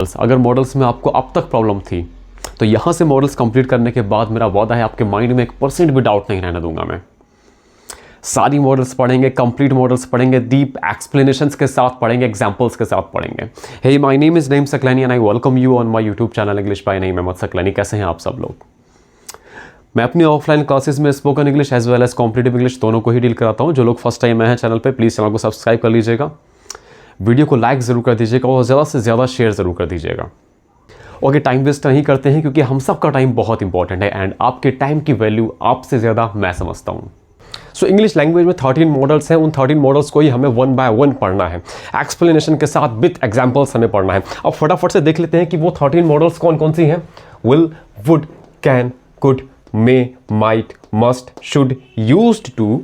अगर मॉडल्स में आपको अब तक प्रॉब्लम थी तो यहाँ से मॉडल्स कंप्लीट करने के बाद मेरा वादा है आपके माइंड में 1% भी डाउट नहीं रहने दूंगा मैं। सारी मॉडल्स पढ़ेंगे, कंप्लीट मॉडल्स पढ़ेंगे, डीप एक्सप्लेनेशंस के साथ पढ़ेंगे, एग्जांपल्स के साथ पढ़ेंगे। Hey my name is Naeem Saklani and I welcome you on my YouTube channel English by Naeem Ahmed Saklani. कैसे हैं आप सब लोग? मैं अपनी ऑफलाइन क्लासेस में spoken English as well as competitive English दोनों को ही डील कराता हूँ। जो लोग फर्स्ट टाइम आए हैं चैनल पे, प्लीज़ चैनल को सब्सक्राइब कर लीजिएगा, वीडियो को लाइक ज़रूर कर दीजिएगा और ज़्यादा से ज़्यादा शेयर ज़रूर कर दीजिएगा। ओके, टाइम वेस्ट नहीं करते हैं क्योंकि हम सब का टाइम बहुत इंपॉर्टेंट है एंड आपके टाइम की वैल्यू आपसे ज़्यादा मैं समझता हूँ। सो इंग्लिश लैंग्वेज में 13 मॉडल्स हैं, उन 13 मॉडल्स को ही हमें 1 बाय 1 पढ़ना है, एक्सप्लेनेशन के साथ विथ एग्जाम्पल्स हमें पढ़ना है। अब फटाफट से देख लेते हैं कि वो 13 मॉडल्स कौन कौन सी हैं। Will, would, can, could, may, might, must, should, used to,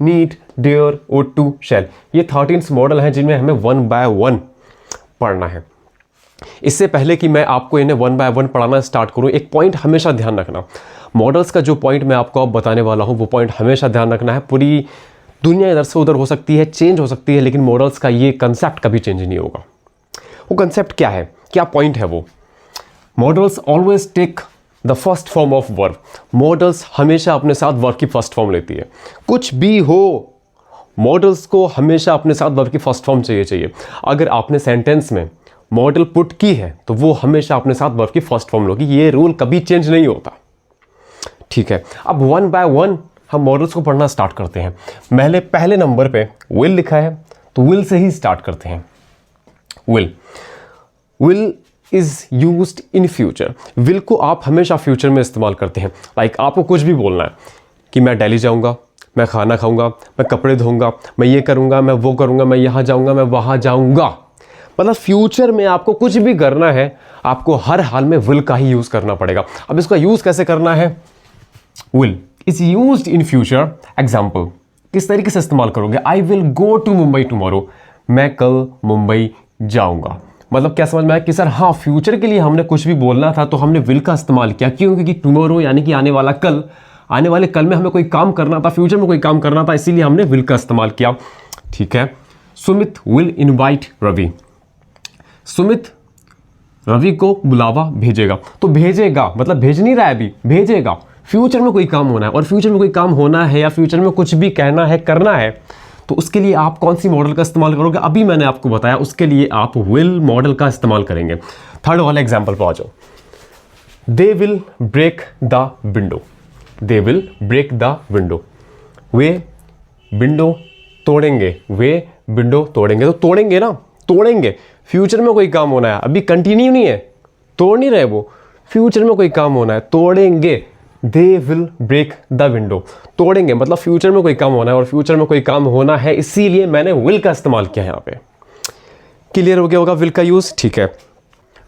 need, dare, would to, shall. ये 13 मॉडल हैं जिनमें हमें 1 बाय 1 पढ़ना है। इससे पहले कि मैं आपको इन्हें 1 बाय 1 पढ़ाना स्टार्ट करूं, एक पॉइंट हमेशा ध्यान रखना। मॉडल्स का जो पॉइंट मैं आपको अब बताने वाला हूं वो पॉइंट हमेशा ध्यान रखना है। पूरी दुनिया इधर से उधर हो सकती है, चेंज हो सकती है, लेकिन मॉडल्स का ये कंसेप्ट कभी चेंज नहीं होगा। वो कंसेप्ट क्या है, क्या पॉइंट है वो? Models always take the first form of verb. Models हमेशा अपने साथ वर्ब की फर्स्ट फॉर्म लेती है। कुछ भी हो, मॉडल्स को हमेशा अपने साथ वर्ब की फर्स्ट फॉर्म चाहिए। अगर आपने सेंटेंस में मॉडल पुट की है तो वो हमेशा अपने साथ वर्ब की फर्स्ट फॉर्म लोगी। ये रूल कभी चेंज नहीं होता, ठीक है। अब 1 बाय 1 हम मॉडल्स को पढ़ना स्टार्ट करते हैं। मैंने पहले नंबर पे विल लिखा है तो विल से ही स्टार्ट करते हैं। Will is used in future. Will को आप हमेशा फ्यूचर में इस्तेमाल करते हैं। लाइक आपको कुछ भी बोलना है कि मैं दिल्ली जाऊंगा, मैं खाना खाऊंगा, मैं कपड़े धोऊंगा, मैं ये करूंगा, मैं वो करूंगा, मैं यहाँ जाऊंगा, मैं वहाँ जाऊंगा। मतलब फ्यूचर में आपको कुछ भी करना है, आपको हर हाल में विल का ही यूज़ करना पड़ेगा। अब इसका यूज़ कैसे करना है? Will is used in future. Example, किस तरीके से इस्तेमाल करोगे? I will go to Mumbai tomorrow. मैं कल मुंबई जाऊंगा। मतलब क्या समझ में आया कि सर हाँ, फ्यूचर के लिए हमने कुछ भी बोलना था तो हमने विल का इस्तेमाल किया। क्यों? क्योंकि टुमारो यानी कि आने वाला कल, आने वाले कल में हमें कोई काम करना था, फ्यूचर में कोई काम करना था, इसीलिए हमने विल का इस्तेमाल किया, ठीक है। Sumit will invite Ravi. सुमित रवि को बुलावा भेजेगा। तो भेजेगा मतलब भेज नहीं रहा है अभी, भेजेगा। फ्यूचर में कोई काम होना है, और फ्यूचर में कोई काम होना है या फ्यूचर में कुछ भी कहना है, करना है, तो उसके लिए आप कौन सी मॉडल का इस्तेमाल करोगे? अभी मैंने आपको बताया, उसके लिए आप विल मॉडल का इस्तेमाल करेंगे। थर्ड वाला एग्जाम्पल पर आ जाओ। They will break the window. They will break the window. वे विंडो तोड़ेंगे। वे विंडो तोड़ेंगे। तो तोड़ेंगे ना, तोड़ेंगे। फ्यूचर में कोई काम होना है, अभी कंटिन्यू नहीं है, तोड़ नहीं रहे वो, फ्यूचर में कोई काम होना है, तोड़ेंगे। They will break the window. तोड़ेंगे मतलब फ्यूचर में कोई काम होना है, और फ्यूचर में कोई काम होना है, इसीलिए मैंने विल का इस्तेमाल किया है यहाँ पे। क्लियर हो गया होगा विल का यूज, ठीक है।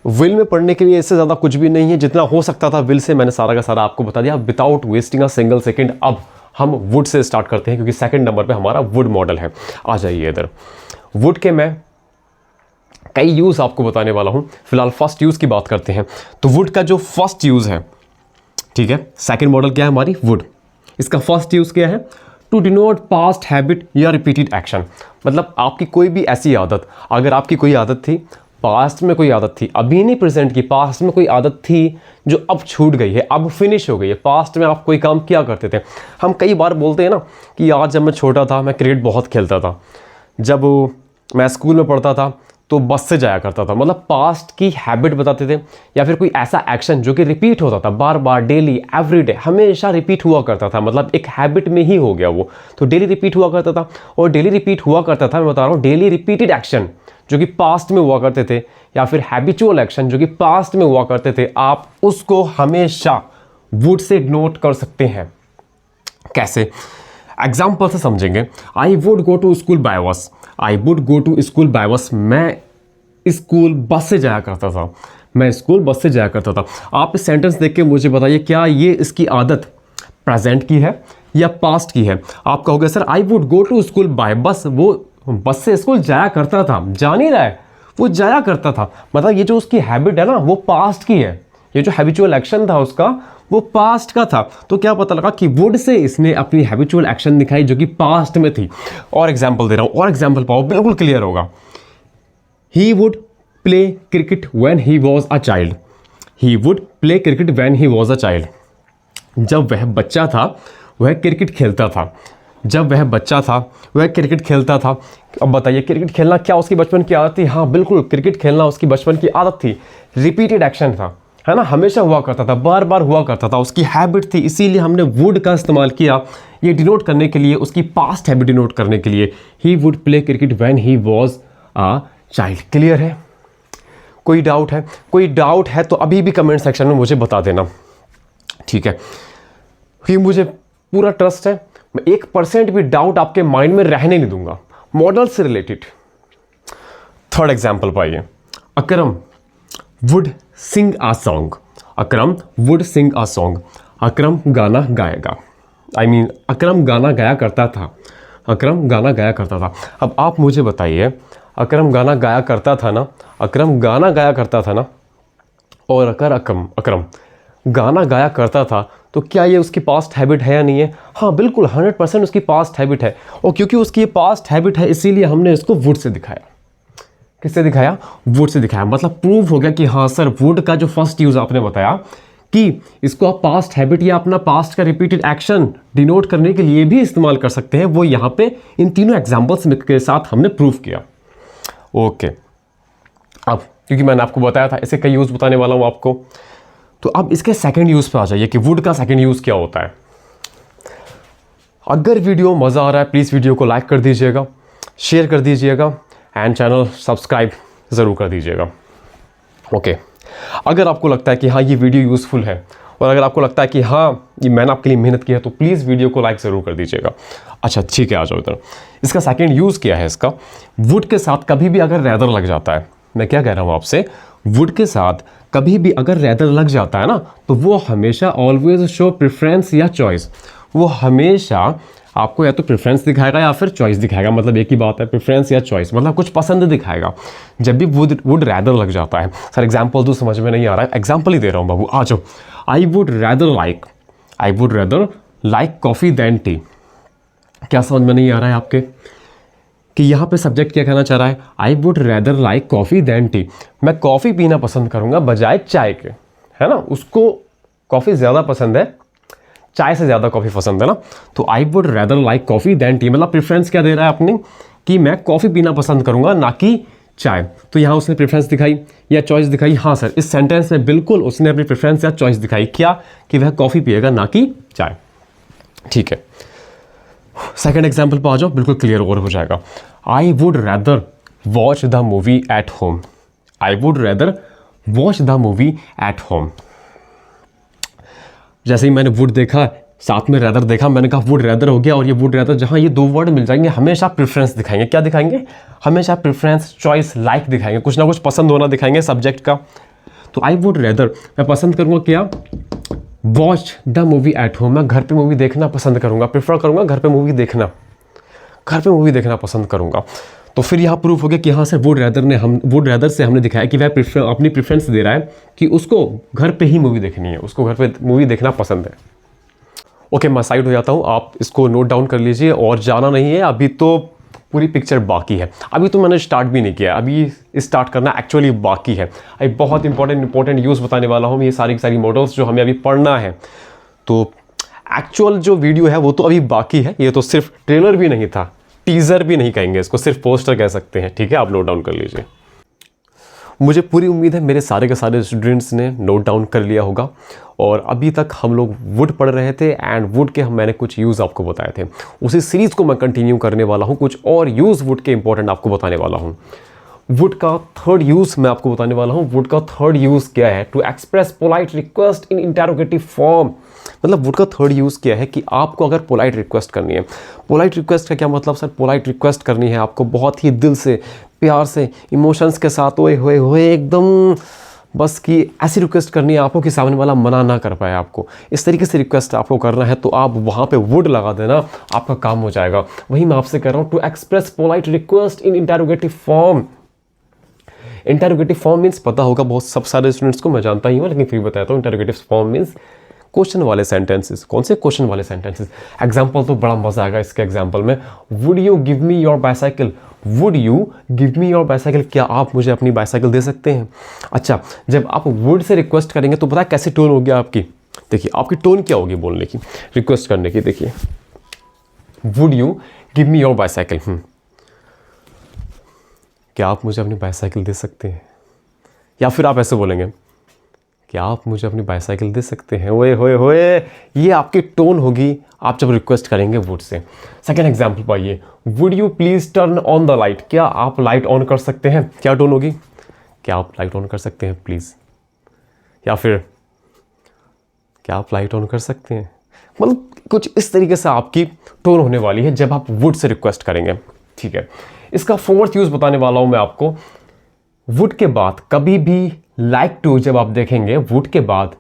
विल में पढ़ने के लिए इससे ज़्यादा कुछ भी नहीं है, जितना हो सकता था विल से मैंने सारा का सारा आपको बता दिया। Without wasting a single second अब हम वुड से स्टार्ट करते हैं, क्योंकि सेकेंड नंबर पर हमारा वुड मॉडल है। आ जाइए इधर। वुड के मैं कई यूज़ आपको बताने वाला हूं। फिलहाल फर्स्ट यूज़ की बात करते हैं। तो वुड का जो फर्स्ट यूज़ है, ठीक है, सेकंड मॉडल क्या है हमारी? वुड। इसका फर्स्ट यूज़ क्या है? टू डिनोट पास्ट हैबिट या रिपीटेड एक्शन। मतलब आपकी कोई भी ऐसी आदत, अगर आपकी कोई आदत थी, पास्ट में कोई आदत थी, अभी नहीं प्रेजेंट की, पास्ट में कोई आदत थी जो अब छूट गई है, अब फिनिश हो गई है। पास्ट में आप कोई काम किया करते थे। हम कई बार बोलते हैं ना कि यार जब मैं छोटा था मैं क्रिकेट बहुत खेलता था, जब मैं स्कूल में पढ़ता था तो बस से जाया करता था। मतलब पास्ट की हैबिट बताते थे, या फिर कोई ऐसा एक्शन जो कि रिपीट होता था बार बार, डेली, एवरीडे, हमेशा रिपीट हुआ करता था। मतलब एक हैबिट में ही हो गया वो, तो डेली रिपीट हुआ करता था। और डेली रिपीट हुआ करता था, मैं बता रहा हूँ, डेली रिपीटेड एक्शन जो कि पास्ट में हुआ करते थे, या फिर हैबिचुअल एक्शन जो कि पास्ट में हुआ करते थे, आप उसको हमेशा वुड से नोट कर सकते हैं। कैसे? एग्जाम्पल से समझेंगे। I would go to school by bus. I would go to school by bus. मैं स्कूल बस से जाया करता था। मैं स्कूल बस से जाया करता था। आप इस सेंटेंस देख के मुझे बताइए, क्या ये इसकी आदत प्रेजेंट की है या पास्ट की है? आप कहोगे sir I would go to school by bus, वो बस से स्कूल जाया करता था, जा नहीं रहा है, वो जाया करता था। मतलब ये जो उसकी हैबिट है ना, वो पास्ट की है। ये जो हैबिचुअल एक्शन था उसका, वो पास्ट का था। तो क्या पता लगा कि वुड से इसने अपनी हैबिचुअल एक्शन दिखाई जो कि पास्ट में थी। और एग्जाम्पल दे रहा हूं, और एग्जाम्पल पाओ, बिल्कुल क्लियर होगा। He would play cricket when he was a child. He would play cricket when he was a child. जब वह बच्चा था वह क्रिकेट खेलता था। जब वह बच्चा था वह क्रिकेट खेलता था। अब बताइए क्रिकेट खेलना क्या उसकी बचपन की आदत थी? हाँ बिल्कुल, क्रिकेट खेलना उसकी बचपन की आदत थी। रिपीटेड एक्शन था, है ना, हमेशा हुआ करता था, बार बार हुआ करता था, उसकी हैबिट थी, इसीलिए हमने वुड का इस्तेमाल किया ये डिनोट करने के लिए, उसकी पास्ट हैबिट डिनोट करने के लिए। He would play cricket when he was a child. Clear है? कोई डाउट है? कोई डाउट है तो अभी भी कमेंट सेक्शन में मुझे बता देना, ठीक है? फिर मुझे पूरा ट्रस्ट है, मैं 1% भी डाउट आपके माइंड में रहने नहीं दूंगा मॉडल से रिलेटेड। थर्ड एग्जाम्पल पाइए। Akram would sing a song. Akram would sing a song. Akram गाना गाएगा। अकरम गाना गाया करता था। अकरम गाना गाया करता था। अब आप मुझे बताइए, अकरम गाना गाया करता था ना, अकरम गाना गाया करता था ना, और अगर अकरम गाना गाया करता था तो क्या ये उसकी पास्ट हैबिट है या नहीं है? हाँ बिल्कुल, 100% उसकी पास्ट हैबिट है। और क्योंकि उसकी ये पास्ट हैबिट है इसीलिए हमने इसको वुड से दिखाया। किससे दिखाया? वुड से दिखाया। मतलब प्रूव हो गया कि हाँ सर, वुड का जो फर्स्ट यूज आपने बताया कि इसको आप पास्ट हैबिट या अपना पास्ट का रिपीटेड एक्शन डिनोट करने के लिए भी इस्तेमाल कर सकते हैं, वो यहाँ पे इन तीनों एग्जाम्पल्स के साथ हमने प्रूव किया। ओके, अब क्योंकि मैंने आपको बताया था ऐसे कई यूज बताने वाला हूँ आपको, तो अब इसके सेकंड यूज पे आ जाइए कि वुड का सेकंड यूज क्या होता है। अगर वीडियो मज़ा आ रहा है प्लीज़ वीडियो को लाइक कर दीजिएगा, शेयर कर दीजिएगा एंड चैनल सब्सक्राइब ज़रूर कर दीजिएगा। ओके, अगर आपको लगता है कि हाँ ये वीडियो यूज़फुल है और अगर आपको लगता है कि हाँ ये मैंने आपके लिए मेहनत की है तो प्लीज़ वीडियो को लाइक ज़रूर कर दीजिएगा। अच्छा ठीक है, आ जाओ इधर। इसका सेकंड यूज़ क्या है इसका? वुड के साथ कभी भी अगर रैदर लग जाता है, मैं क्या कह रहा हूँ आपसे, वुड के साथ कभी भी अगर रैदर लग जाता है ना तो वो हमेशा ऑलवेज शो प्रेफरेंस या चॉइस। वो हमेशा आपको या तो प्रेफरेंस दिखाएगा या फिर चॉइस दिखाएगा। मतलब एक ही बात है, प्रेफरेंस या चॉइस, मतलब कुछ पसंद दिखाएगा जब भी वुड रैदर लग जाता है। सर एग्जाम्पल तो समझ में नहीं आ रहा है, एग्जाम्पल ही दे रहा हूँ बाबू, आ जाओ। I would rather like coffee than tea. क्या समझ में नहीं आ रहा है आपके कि यहाँ पे सब्जेक्ट क्या कहना चाह रहा है? I would rather like coffee than tea. मैं कॉफ़ी पीना पसंद करूँगा बजाय चाय के, है ना, उसको कॉफ़ी ज़्यादा पसंद है, चाय से ज़्यादा कॉफ़ी पसंद है ना। तो I would rather like coffee than tea, मतलब प्रेफरेंस क्या दे रहा है आपने कि मैं कॉफ़ी पीना पसंद करूँगा ना कि चाय। तो यहाँ उसने प्रेफरेंस दिखाई या चॉइस दिखाई? हाँ सर, इस सेंटेंस में बिल्कुल उसने अपनी प्रेफरेंस या चॉइस दिखाई, क्या कि वह कॉफ़ी पिएगा ना कि चाय। ठीक है, सेकेंड एग्जाम्पल पर आ जाओ, बिल्कुल क्लियर और हो जाएगा। आई would rather watch the movie at home. I would rather watch the movie at home. जैसे ही मैंने वुड देखा, साथ में रैदर देखा, मैंने कहा वुड रैदर हो गया। और ये वुड रैदर जहाँ ये दो वर्ड मिल जाएंगे हमेशा प्रेफरेंस दिखाएंगे। क्या दिखाएंगे? हमेशा प्रेफरेंस, चॉइस, लाइक दिखाएंगे, कुछ ना कुछ पसंद होना दिखाएंगे सब्जेक्ट का। तो आई वुड रैदर, मैं पसंद करूँगा क्या? Watch the movie at home. मैं घर पे मूवी देखना पसंद करूँगा, प्रेफर करूँगा घर पे मूवी देखना, घर पे मूवी देखना पसंद करूँगा। तो फिर यहाँ प्रूफ हो गया कि हाँ सर, वुड रैदर से हमने दिखाया कि वह अपनी प्रेफरेंस दे रहा है कि उसको घर पे ही मूवी देखनी है, उसको घर पे मूवी देखना पसंद है। ओके, मैं साइड हो जाता हूँ, आप इसको नोट डाउन कर लीजिए और जाना नहीं है, अभी तो पूरी पिक्चर बाकी है। अभी तो मैंने स्टार्ट भी नहीं किया, अभी स्टार्ट करना एक्चुअली बाकी है। अभी बहुत इंपॉर्टेंट यूज़ बताने वाला हूँ, ये सारी मॉडल्स जो हमें अभी पढ़ना है। तो एक्चुअल जो वीडियो है वो तो अभी बाकी है, ये तो सिर्फ ट्रेलर भी नहीं था, टीज़र भी नहीं कहेंगे इसको, सिर्फ पोस्टर कह सकते हैं। ठीक है, आप नोट डाउन कर लीजिए। मुझे पूरी उम्मीद है मेरे सारे के सारे स्टूडेंट्स ने नोट डाउन कर लिया होगा। और अभी तक हम लोग वुड पढ़ रहे थे एंड वुड के मैंने कुछ यूज़ आपको बताए थे, उसी सीरीज़ को मैं कंटिन्यू करने वाला हूँ, कुछ और यूज़ वुड के इंपॉर्टेंट आपको बताने वाला हूँ। वुड का थर्ड यूज़ मैं आपको बताने वाला हूँ। वुड का थर्ड यूज़ क्या है? To express polite request in interrogative form. मतलब वुड का थर्ड यूज़ क्या है कि आपको अगर पोलाइट रिक्वेस्ट करनी है, पोलाइट रिक्वेस्ट का क्या मतलब सर? पोलाइट रिक्वेस्ट करनी है आपको बहुत ही दिल से, प्यार से, इमोशंस के साथ, ओए होए होए एकदम बस कि ऐसी रिक्वेस्ट करनी है आपको कि सामने वाला मना ना कर पाए आपको, इस तरीके से रिक्वेस्ट आपको करना है, तो आप वहाँ पे वुड लगा देना, आपका काम हो जाएगा। वही मैं आपसे कह रहा हूँ, to express polite request in interrogative form. Interrogative form means पता होगा बहुत सब सारे स्टूडेंट्स को, मैं जानता ही हूँ, लेकिन फिर बताता हूँ। इंटरोगेटिव फॉर्म मीन्स क्वेश्चन वाले सेंटेंसेस। कौन से क्वेश्चन वाले सेंटेंसेस? एग्जाम्पल तो बड़ा मजा आएगा इसके एग्जाम्पल में। Would you give me your bicycle? Would you give me your bicycle, क्या आप मुझे अपनी बाईसाइकिल दे सकते हैं। अच्छा, जब आप वुड से रिक्वेस्ट करेंगे तो पता है कैसी टोन होगी आपकी। देखिए आपकी टोन क्या होगी बोलने की, रिक्वेस्ट करने की। देखिए would you give me your bicycle, क्या आप मुझे अपनी बाईसाइकिल दे सकते हैं। या फिर आप ऐसे बोलेंगे, क्या आप मुझे अपनी बाईसाइकिल दे सकते हैं। ओए होए होए, ये आपकी टोन होगी आप जब रिक्वेस्ट करेंगे वुड से। सेकेंड एग्जाम्पल पाइए, would you please turn on the light, क्या आप लाइट ऑन कर सकते हैं। क्या टोन होगी, क्या आप लाइट ऑन कर सकते हैं प्लीज़। या फिर क्या आप लाइट ऑन कर सकते हैं। मतलब कुछ इस तरीके से आपकी टोन होने वाली है जब आप वुड से रिक्वेस्ट करेंगे। ठीक है, इसका फोर्थ यूज़ बताने वाला हूँ मैं आपको। वुड के बाद कभी भी लाइक टू जब आप देखेंगे, वुड के बाद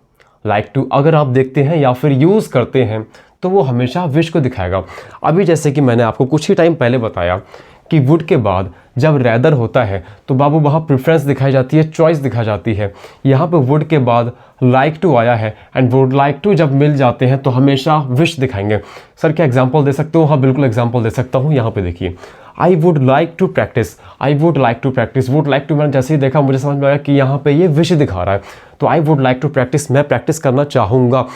लाइक टू अगर आप देखते हैं या फिर यूज़ करते हैं तो वो हमेशा विश को दिखाएगा। अभी जैसे कि मैंने आपको कुछ ही टाइम पहले बताया कि वुड के बाद जब रैदर होता है तो बाबू वहाँ प्रेफरेंस दिखाई जाती है, चॉइस दिखाई जाती है। यहाँ पे वुड के बाद लाइक टू आया है एंड वुड लाइक टू जब मिल जाते हैं तो हमेशा विश दिखाएंगे। सर क्या एग्जांपल दे सकते हो। हाँ बिल्कुल एग्जांपल दे सकता हूँ। यहाँ पे देखिए, I would like to practise, I would like to practise. Would like to मैंने जैसे ही देखा मुझे समझ में आया कि यहाँ पे ये विश दिखा रहा है। तो I would like to practise, मैं प्रैक्टिस करना चाहूँगा।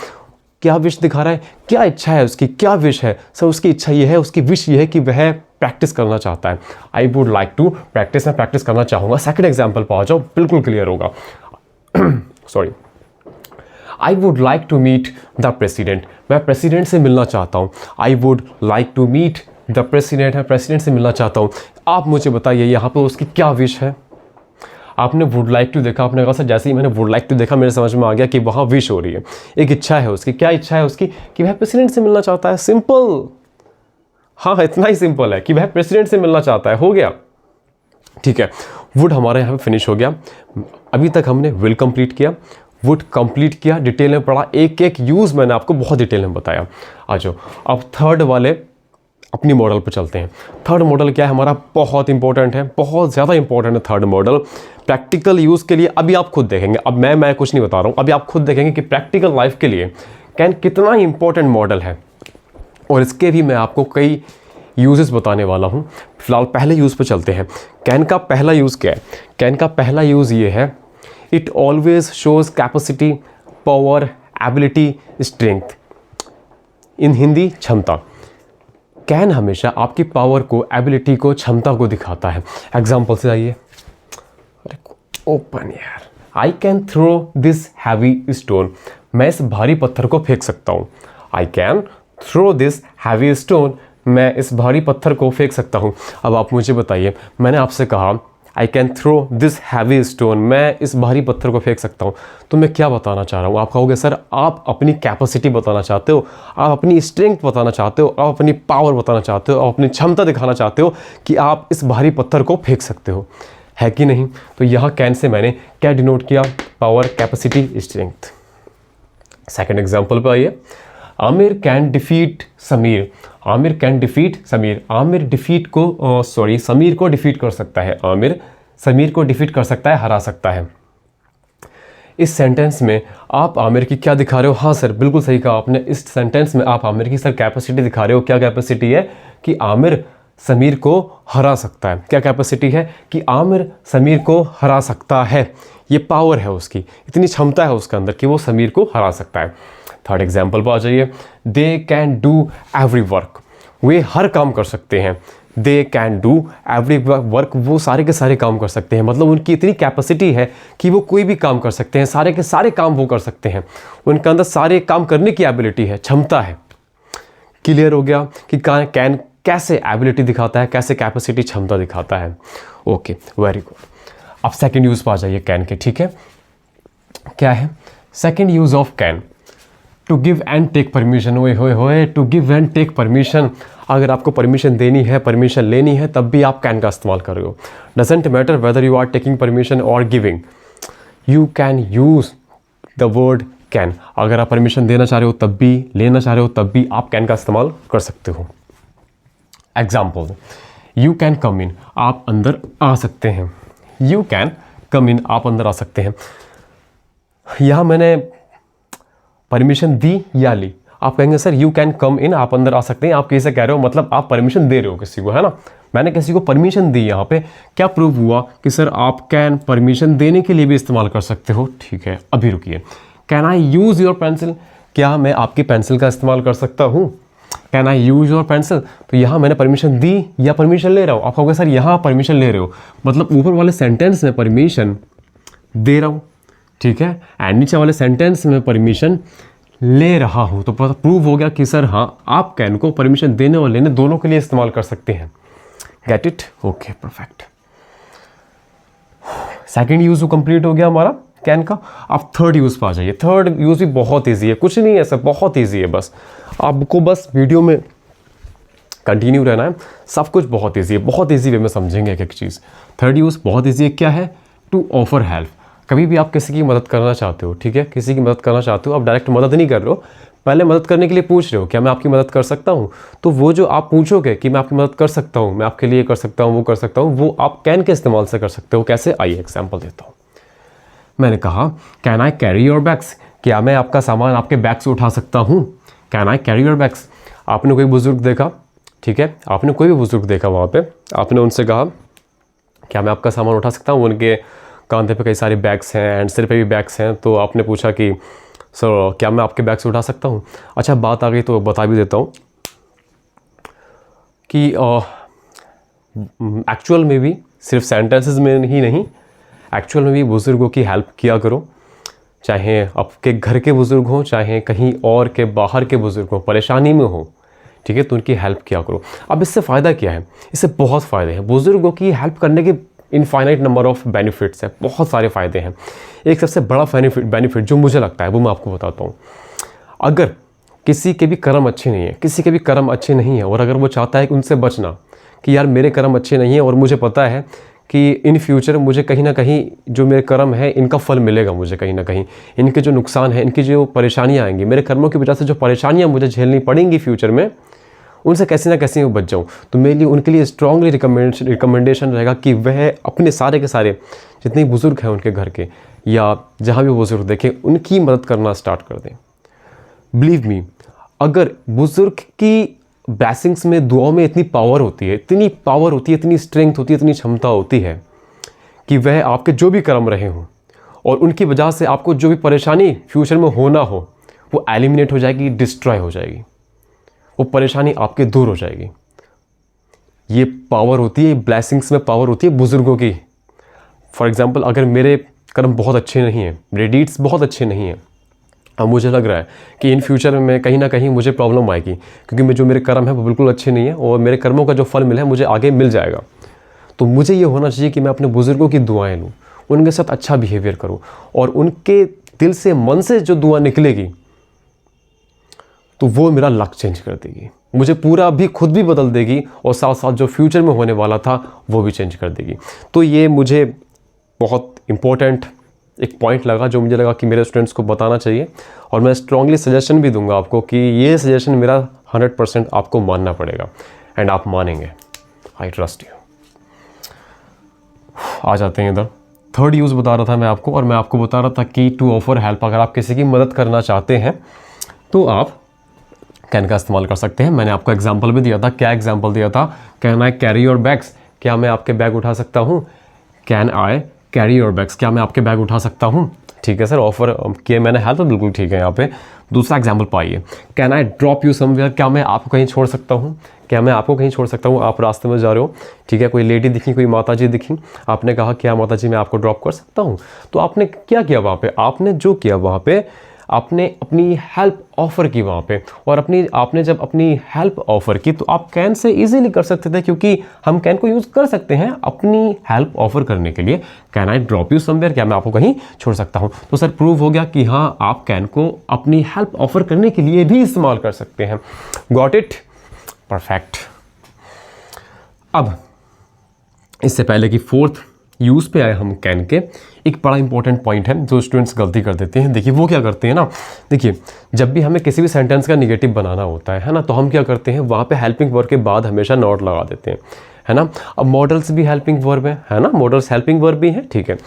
क्या विश दिखा रहा है, क्या इच्छा है उसकी, क्या विश है। सर उसकी इच्छा ये है, उसकी विश ये है कि वह प्रैक्टिस करना चाहता है। I would like to practise, मैं प्रैक्टिस करना चाहूँगा। सेकंड एग्जाम्पल पर आ जाओ, बिल्कुल क्लियर होगा। Sorry, I would like to meet the president, मैं प्रेसिडेंट से मिलना चाहता हूँ। I would like to meet the president, मैं प्रेसिडेंट से मिलना चाहता हूँ। आप मुझे बताइए यहाँ पे उसकी क्या विश है। आपने वुड लाइक टू देखा, आपने कहा सर जैसे ही मैंने वुड लाइक टू देखा मेरे समझ में आ गया कि वहाँ विश हो रही है, एक इच्छा है उसकी। क्या इच्छा है उसकी, कि वह प्रेसिडेंट से मिलना चाहता है। सिंपल, हाँ इतना ही सिंपल है कि वह प्रेसिडेंट से मिलना चाहता है, हो गया। ठीक है, वुड हमारे यहाँ पे फिनिश हो गया। अभी तक हमने विल कंप्लीट किया, वुड कंप्लीट किया, डिटेल में पढ़ा, एक एक यूज़ मैंने आपको बहुत डिटेल में बताया। आ जाओ अब थर्ड वाले अपनी मॉडल पर चलते हैं। थर्ड मॉडल क्या है हमारा, बहुत इंपॉर्टेंट है, बहुत ज़्यादा इंपॉर्टेंट है थर्ड मॉडल प्रैक्टिकल यूज़ के लिए। अभी आप खुद देखेंगे, अब मैं कुछ नहीं बता रहा हूँ, अभी आप खुद देखेंगे कि प्रैक्टिकल लाइफ के लिए कैन कितना इंपॉर्टेंट मॉडल है। और इसके भी मैं आपको कई यूजेस बताने वाला हूँ। फिलहाल पहले यूज़ पे चलते हैं। कैन का पहला यूज़ क्या है। कैन का पहला यूज़ ये है, it always shows capacity, power, ability, strength. In Hindi क्षमता। कैन हमेशा आपकी पावर को, एबिलिटी को, क्षमता को दिखाता है। एग्जाम्पल से आइए, ओपन यार, I can throw this heavy stone, मैं इस भारी पत्थर को फेंक सकता हूँ। I can throw this heavy stone, मैं इस भारी पत्थर को फेंक सकता हूँ। अब आप मुझे बताइए, मैंने आपसे कहा I can throw this heavy stone, मैं इस भारी पत्थर को फेंक सकता हूँ, तो मैं क्या बताना चाह रहा हूँ। आप कहोगे सर आप अपनी कैपेसिटी बताना चाहते हो, आप अपनी स्ट्रेंथ बताना चाहते हो, आप अपनी पावर बताना चाहते हो, आप अपनी क्षमता दिखाना चाहते हो कि आप इस भारी पत्थर को फेंक सकते हो, है कि नहीं। तो यहाँ कैन से मैंने क्या डिनोट किया, power, capacity, strength. Second example पर आइए, Aamir can defeat Sameer, Aamir can defeat Sameer, Aamir defeat को समीर को डिफीट कर सकता है, आमिर समीर को डिफीट कर सकता है, हरा सकता है। इस सेंटेंस में आप आमिर की क्या दिखा रहे हो। हाँ सर बिल्कुल सही कहा आपने, इस सेंटेंस में आप आमिर की सर कैपेसिटी दिखा रहे हो। क्या कैपेसिटी है, कि आमिर समीर को हरा सकता है। क्या कैपेसिटी है, कि आमिर समीर को हरा सकता है। ये पावर है उसकी, इतनी क्षमता है उसके अंदर कि वो समीर को हरा सकता है। थर्ड एग्जाम्पल पर आ जाइए, they can do every work, वे हर काम कर सकते हैं। They can do every work, वो सारे के सारे काम कर सकते हैं। मतलब उनकी इतनी कैपेसिटी है कि वो कोई भी काम कर सकते हैं, सारे के सारे काम वो कर सकते हैं। उनके अंदर सारे काम करने की एबिलिटी है, क्षमता है। क्लियर हो गया कि कैन कैसे एबिलिटी दिखाता है, कैसे कैपेसिटी, क्षमता दिखाता है। Okay very good. अब सेकेंड यूज पर आ जाइए कैन के। ठीक है, क्या है second use of can, to give and take permission. ओए होए होए, to give and take permission. अगर आपको परमिशन देनी है, परमिशन लेनी है, तब भी आप कैन का इस्तेमाल कर रहे हो। Doesn't matter whether you are taking permission और giving, you can use the word can. अगर आप परमिशन देना चाह रहे हो तब भी, लेना चाह रहे हो तब भी आप कैन का इस्तेमाल कर सकते हो। एग्जाम्पल, यू कैन कम इन, आप अंदर आ सकते हैं। यू कैन कम इन, आप अंदर आ सकते हैं। यहाँ मैंने परमिशन दी या ली, आप कहेंगे सर यू कैन कम इन, आप अंदर आ सकते हैं, आप कैसे कह रहे हो, मतलब आप परमिशन दे रहे हो किसी को, है ना। मैंने किसी को परमिशन दी, यहाँ पे क्या प्रूव हुआ कि सर आप कैन परमिशन देने के लिए भी इस्तेमाल कर सकते हो। ठीक है, अभी रुकिए, can I use your pencil, क्या मैं आपकी पेंसिल का इस्तेमाल कर सकता हूँ। Can I use your pencil, तो यहाँ मैंने परमिशन दी या परमिशन ले रहा हूँ। आप कहोगे सर यहाँ परमिशन ले रहे हो, मतलब ऊपर वाले सेंटेंस में परमिशन दे रहा हूँ, ठीक है, एंड नीचे वाले सेंटेंस में परमिशन ले रहा हूँ। तो प्रूव हो गया कि सर हाँ आप कैन को परमिशन देने और लेने दोनों के लिए इस्तेमाल कर सकते हैं। Get it, okay, perfect. Second use complete हो गया हमारा कैन का। आप थर्ड यूज पर आ जाइए। थर्ड यूज भी बहुत ईजी है, कुछ नहीं है सर, बहुत ईजी है, बस आपको बस वीडियो में कंटिन्यू रहना है, सब कुछ बहुत ईजी है, बहुत ईजी वे में समझेंगे एक एक चीज़। थर्ड यूज बहुत ईजी है, क्या है, टू ऑफर हेल्प। कभी भी आप किसी की मदद करना चाहते हो, ठीक है, किसी की मदद करना चाहते हो, आप डायरेक्ट मदद नहीं कर रहे हो, पहले मदद करने के लिए पूछ रहे हो क्या मैं आपकी मदद कर सकता हूँ। तो वो जो आप पूछोगे कि मैं आपकी मदद कर सकता हूँ, मैं आपके लिए कर सकता हूँ, वो कर सकता हूँ, वो आप कैन के इस्तेमाल से कर सकते हो। कैसे, आइए एग्जाम्पल देता हूँ। मैंने कहा can I carry your bags, क्या मैं आपका सामान, आपके बैग से उठा सकता हूँ। Can I carry your bags. आपने कोई बुजुर्ग देखा, ठीक है, आपने कोई भी बुजुर्ग देखा वहाँ पे, आपने उनसे कहा क्या मैं आपका सामान उठा सकता हूँ। उनके कांधे पे कई सारे बैग्स हैं एंड सिर पे भी बैग्स हैं, तो आपने पूछा कि सर क्या मैं आपके बैग से उठा सकता हूँ। अच्छा, बात आ गई तो बता भी देता हूँ कि एक्चुअल में भी सिर्फ सेंटेंसेस में ही नहीं, एक्चुअल में भी बुज़ुर्गों की हेल्प किया करो, चाहे आपके घर के बुज़ुर्ग हों, चाहे कहीं और के बाहर के बुज़ुर्ग हों, परेशानी में हो, ठीक है, तो उनकी हेल्प किया करो। अब इससे फ़ायदा क्या है, इससे बहुत फ़ायदे हैं। बुज़ुर्गों की हेल्प करने के इनफाइनाइट नंबर ऑफ बेनिफिट्स हैं, बहुत सारे फ़ायदे हैं। एक सबसे बड़ा बेनिफिट जो मुझे लगता है वो मैं आपको बताता हूँ। अगर किसी के भी कर्म अच्छे नहीं है, किसी के भी कर्म अच्छे नहीं है, और अगर वो चाहता है कि उनसे बचना, कि यार मेरे कर्म अच्छे नहीं हैं और मुझे पता है कि इन फ्यूचर मुझे कहीं ना कहीं जो मेरे कर्म है इनका फल मिलेगा, मुझे कहीं ना कहीं इनके जो नुकसान है, इनकी जो परेशानियाँ आएंगी, मेरे कर्मों की वजह से जो परेशानियाँ मुझे झेलनी पड़ेंगी फ्यूचर में, उनसे कैसे ना कैसे मैं बच जाऊँ। तो मेरे लिए उनके लिए स्ट्रांगली रिकमेंडेशन रहेगा कि वह अपने सारे के सारे जितने बुज़ुर्ग हैं उनके घर के या जहाँ भी बुज़ुर्ग देखें, उनकी मदद करना स्टार्ट कर दें। बिलीव मी, अगर बुज़ुर्ग की ब्लेसिंग्स में, दुआओं में इतनी पावर होती है, इतनी पावर होती है, इतनी स्ट्रेंथ होती है, इतनी क्षमता होती है कि वह आपके जो भी कर्म रहे हों और उनकी वजह से आपको जो भी परेशानी फ्यूचर में होना हो वो एलिमिनेट हो जाएगी, डिस्ट्रॉय हो जाएगी, वो परेशानी आपके दूर हो जाएगी। ये पावर होती है, ब्लेसिंग्स में पावर होती है बुज़ुर्गों की। फॉर एग्जांपल, अगर मेरे कर्म बहुत अच्छे नहीं हैं, मेरे डीड्स बहुत अच्छे नहीं हैं, अब मुझे लग रहा है कि इन फ्यूचर में कहीं ना कहीं मुझे प्रॉब्लम आएगी, क्योंकि जो मेरे कर्म है वो बिल्कुल अच्छे नहीं है और मेरे कर्मों का जो फल मिला है मुझे आगे मिल जाएगा। तो मुझे ये होना चाहिए कि मैं अपने बुज़ुर्गों की दुआएं लूँ, उनके साथ अच्छा बिहेवियर करूँ, और उनके दिल से, मन से जो दुआ निकलेगी तो वो मेरा लक चेंज कर देगी, मुझे पूरा भी खुद भी बदल देगी, और साथ साथ जो फ्यूचर में होने वाला था वो भी चेंज कर देगी। तो ये मुझे बहुत इम्पोर्टेंट एक पॉइंट लगा, जो मुझे लगा कि मेरे स्टूडेंट्स को बताना चाहिए, और मैं स्ट्रांगली सजेशन भी दूंगा आपको कि ये सजेशन मेरा 100% आपको मानना पड़ेगा, एंड आप मानेंगे, आई ट्रस्ट यू। आ जाते हैं इधर, थर्ड यूज़ बता रहा था मैं आपको, और मैं आपको बता रहा था कि टू ऑफर हेल्प, अगर आप किसी की मदद करना चाहते हैं तो आप कैन का इस्तेमाल कर सकते हैं। मैंने आपको एग्जाम्पल भी दिया था, क्या एग्जाम्पल दिया था, can I carry your bags, क्या मैं आपके बैग उठा सकता हूँ। Can I carry your bags, क्या मैं आपके बैग उठा सकता हूँ। ठीक है सर, ऑफर किए मैंने, हेल्प बिल्कुल ठीक है। यहाँ पे दूसरा एग्जाम्पल पाइए, can I drop you somewhere, क्या मैं आपको कहीं छोड़ सकता हूँ, क्या मैं आपको कहीं छोड़ सकता हूँ। आप रास्ते में जा रहे हो, ठीक है, कोई लेडी दिखी, कोई माता जी दिखी, आपने कहा क्या माता जी मैं आपको ड्रॉप कर सकता हूँ। तो आपने क्या किया वहाँ पे, आपने जो किया वहाँ पे, आपने अपनी हेल्प ऑफ़र की वहाँ पे, और आपने जब अपनी हेल्प ऑफ़र की तो आप कैन से इजीली कर सकते थे, क्योंकि हम कैन को यूज़ कर सकते हैं अपनी हेल्प ऑफ़र करने के लिए। Can I drop you somewhere, क्या मैं आपको कहीं छोड़ सकता हूँ। तो सर प्रूव हो गया कि हाँ, आप कैन को अपनी हेल्प ऑफ़र करने के लिए भी इस्तेमाल कर सकते हैं। Got it, perfect. अब इससे पहले कि फोर्थ यूज़ पे आए हम कैन के, एक बड़ा इंपॉर्टेंट पॉइंट है जो स्टूडेंट्स गलती कर देते हैं। देखिए वो क्या करते हैं ना, देखिए जब भी हमें किसी भी सेंटेंस का नेगेटिव बनाना होता है ना, तो हम क्या करते हैं, वहाँ पे हेल्पिंग वर्ब के बाद हमेशा नॉट लगा देते हैं, है ना। अब मॉडल्स भी हेल्पिंग वर्ब है ना, मॉडल्स हेल्पिंग वर्ब भी हैं, ठीक है,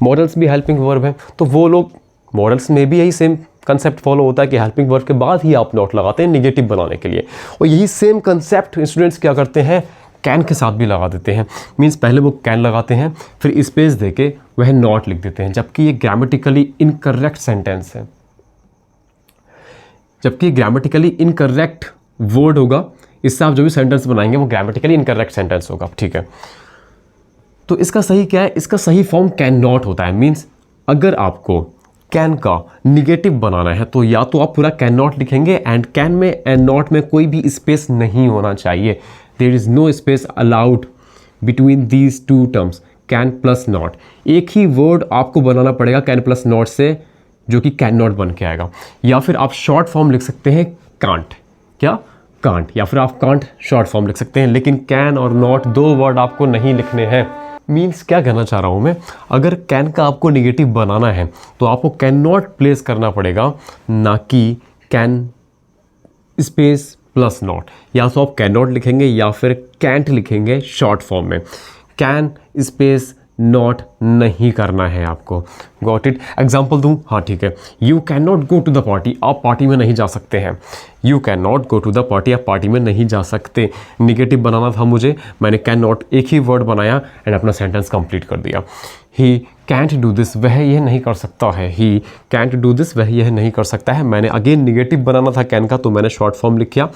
मॉडल्स भी हेल्पिंग वर्ब है, तो वो लोग मॉडल्स में भी यही सेम कंसेप्ट फॉलो होता है कि हेल्पिंग वर्ब के बाद ही आप नॉट लगाते हैं निगेटिव बनाने के लिए। और यही सेम कंसेप्ट स्टूडेंट्स क्या करते हैं, कैन के साथ भी लगा देते हैं। मीन्स पहले वो कैन लगाते हैं, फिर स्पेस देके वह नॉट लिख देते हैं, जबकि ये ग्रामेटिकली इनकरेक्ट सेंटेंस है, जबकि ग्रामेटिकली इनकरेक्ट वर्ड होगा। इससे आप जो भी सेंटेंस बनाएंगे वो ग्रामेटिकली इनकरेक्ट सेंटेंस होगा, ठीक है। तो इसका सही क्या है, इसका सही फॉर्म कैन नॉट होता है। मीन्स अगर आपको कैन का निगेटिव बनाना है तो या तो आप पूरा कैन नॉट लिखेंगे, एंड कैन में एंड नॉट में कोई भी स्पेस नहीं होना चाहिए। There is no space allowed between these two terms, can plus not. एक ही वर्ड आपको बनाना पड़ेगा कैन प्लस नॉट से, जो कि कैन नॉट बन के आएगा। या फिर आप शॉर्ट फॉर्म लिख सकते हैं कांट, क्या कांट, या फिर आप कांट शॉर्ट फॉर्म लिख सकते हैं, लेकिन कैन और नॉट दो वर्ड आपको नहीं लिखने हैं। मीन्स क्या कहना चाह रहा हूँ मैं, अगर कैन का आपको निगेटिव बनाना है तो आपको कैन नॉट प्लेस करना पड़ेगा, ना कि कैन स्पेस प्लस नॉट। या तो आप कैन नॉट लिखेंगे या फिर कैंट लिखेंगे शॉर्ट फॉर्म में, कैन स्पेस नॉट नहीं करना है आपको। Got it. एग्जाम्पल दूँ, हाँ ठीक है। You can not go to the party, आप पार्टी में नहीं जा सकते हैं। You can not go to the party, आप पार्टी में नहीं जा सकते। निगेटिव बनाना था मुझे, मैंने कैन नॉट एक ही वर्ड बनाया एंड अपना सेंटेंस कंप्लीट कर दिया। ही कैंट डू दिस, वह यह नहीं कर सकता है। ही कैंट डू दिस, वह यह नहीं कर सकता है। मैंने अगेन निगेटिव बनाना था कैन का, तो मैंने शॉर्ट फॉर्म लिखा।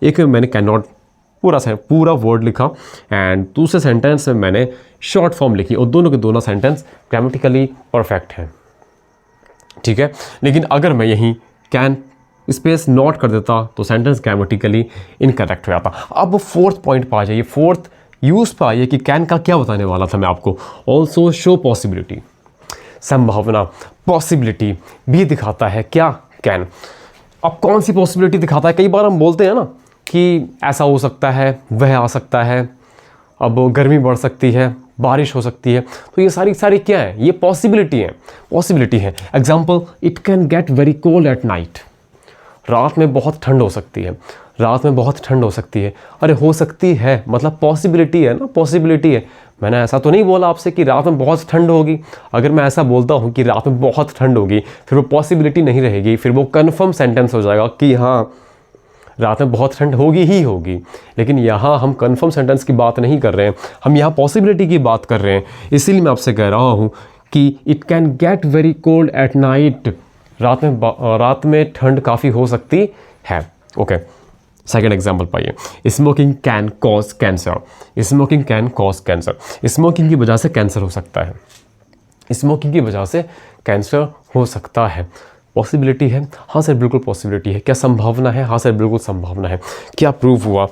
एक में मैंने कैन नॉट पूरा वर्ड लिखा, एंड दूसरे सेंटेंस में मैंने शॉर्ट फॉर्म लिखी, और दोनों के दोनों सेंटेंस ग्रामेटिकली परफेक्ट हैं, ठीक है। लेकिन अगर मैं यहीं कैन स्पेस नॉट कर देता तो सेंटेंस ग्रामेटिकली इनकरेक्ट हो जाता। अब फोर्थ पॉइंट पर आ जाइए, फोर्थ यूज़ पर आइए कि कैन का क्या बताने वाला था मैं आपको। ऑल्सो शो पॉसिबिलिटी, संभावना, पॉसिबिलिटी भी दिखाता है क्या कैन। अब कौन सी पॉसिबिलिटी दिखाता है, कई बार हम बोलते हैं ना कि ऐसा हो सकता है, वह आ सकता है, अब गर्मी बढ़ सकती है, बारिश हो सकती है, तो ये सारी क्या है, ये पॉसिबिलिटी है। Example, it can get very cold at night, रात में बहुत ठंड हो सकती है, रात में बहुत ठंड हो सकती है। अरे हो सकती है मतलब पॉसिबिलिटी है ना, पॉसिबिलिटी है। मैंने ऐसा तो नहीं बोला आपसे कि रात में बहुत ठंड होगी। अगर मैं ऐसा बोलता हूँ कि रात में बहुत ठंड होगी, फिर वो पॉसिबिलिटी नहीं रहेगी, फिर वो कन्फर्म सेंटेंस हो जाएगा कि हाँ रात में बहुत ठंड होगी ही होगी। लेकिन यहाँ हम कन्फर्म सेंटेंस की बात नहीं कर रहे हैं, हम यहाँ पॉसिबिलिटी की बात कर रहे हैं। इसीलिए मैं आपसे कह रहा हूँ कि it can get very cold at night, रात में ठंड काफ़ी हो सकती है। ओके, सेकेंड एग्जाम्पल पाइए। Smoking can cause cancer, smoking can cause cancer, smoking की वजह से कैंसर हो सकता है, स्मोकिंग की वजह से कैंसर हो सकता है। पॉसिबिलिटी है, हाँ सर बिल्कुल पॉसिबिलिटी है। क्या संभावना है, हाँ सर बिल्कुल संभावना है। क्या प्रूव हुआ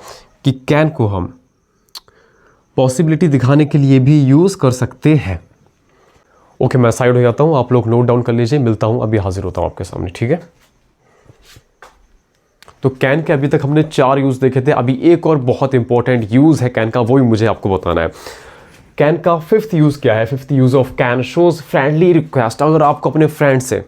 कि कैन को हम पॉसिबिलिटी दिखाने के लिए भी यूज़ कर सकते हैं। ओके, मैं साइड हो जाता हूँ, आप लोग नोट डाउन कर लीजिए, मिलता हूँ अभी, हाजिर होता हूँ आपके सामने, ठीक है। तो कैन के अभी तक हमने 4 यूज़ देखे थे, अभी एक और बहुत इंपॉर्टेंट यूज़ है कैन का, वो भी मुझे आपको बताना है। कैन का 5th यूज़ क्या है, 5th use of can shows friendly request. अगर आपको अपने फ्रेंड से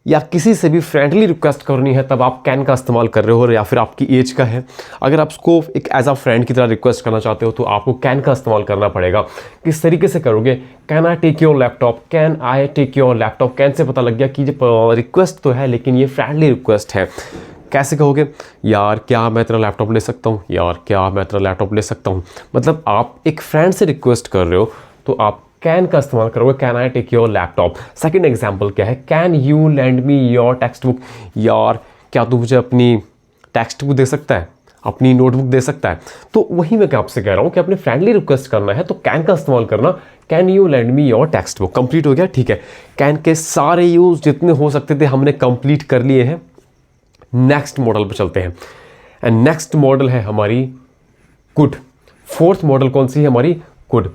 या किसी से भी फ्रेंडली रिक्वेस्ट करनी है तब आप कैन का इस्तेमाल कर रहे हो, या फिर आपकी एज का है, अगर आप उसको एक एज अ फ्रेंड की तरह रिक्वेस्ट करना चाहते हो तो आपको कैन का इस्तेमाल करना पड़ेगा। किस तरीके से करोगे, can I take your laptop, can I take your laptop. Can से पता लग गया कि ये रिक्वेस्ट तो है लेकिन ये फ्रेंडली रिक्वेस्ट है। कैसे कहोगे, यार क्या मैं तेरा लैपटॉप ले सकता हूँ, यार क्या मैं तेरा लैपटॉप ले सकता हूँ। मतलब आप एक फ्रेंड से रिक्वेस्ट कर रहे हो तो आप कैन का इस्तेमाल करोगे, can I take your laptop. Second example क्या है, can you lend me your textbook. यार क्या तू मुझे अपनी टेक्स्ट बुक दे सकता है, अपनी नोटबुक दे सकता है। तो वही मैं आपसे कह रहा हूँ कि अपने फ्रेंडली रिक्वेस्ट करना है तो कैन का इस्तेमाल करना, can you lend me your text book. Complete हो गया, ठीक है। कैन के सारे यूज जितने हो सकते थे हमने कंप्लीट कर लिए हैं। नेक्स्ट मॉडल पर चलते हैं, एंड नेक्स्ट मॉडल है हमारी कुड। 4th मॉडल कौन सी है हमारी, कुड।